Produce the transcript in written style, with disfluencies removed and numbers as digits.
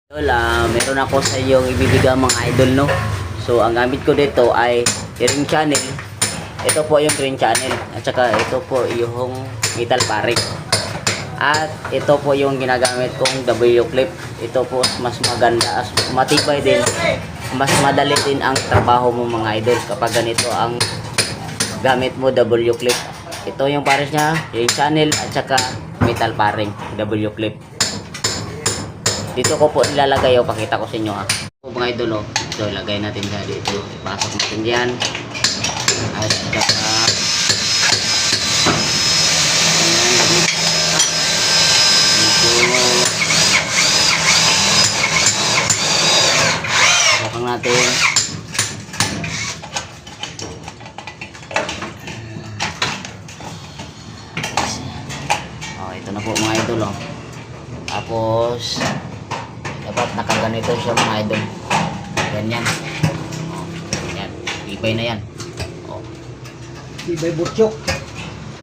Meron ako sa iyo ibibigay mga idol, no. So ang gamit ko dito ay ring channel. Ito po yung ring channel at saka ito po yung metal paring. At ito po yung ginagamit kong W clip. Ito po mas maganda, matibay din, mas madali din ang trabaho mo mga idol kapag ganito ang gamit mo, W clip. Ito yung pares niya, ring channel at saka metal paring, W clip. Dito ko po ilalagay, pakita ko sa inyo So, mga idol, so ilagay natin siya dito, ipasok natin yan at saka pasok natin. Ito na po mga idol, tapos dapat nakaganito siya mga idol, ganyan. Yan, ibay na yan. Ibay butyok.